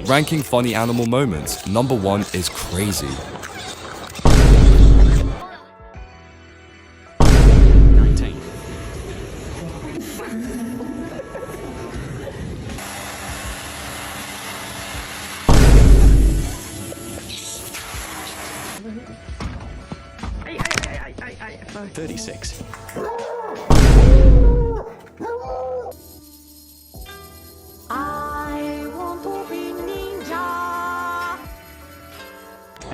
Ranking funny animal moments. Number 1 is crazy. 19. $36.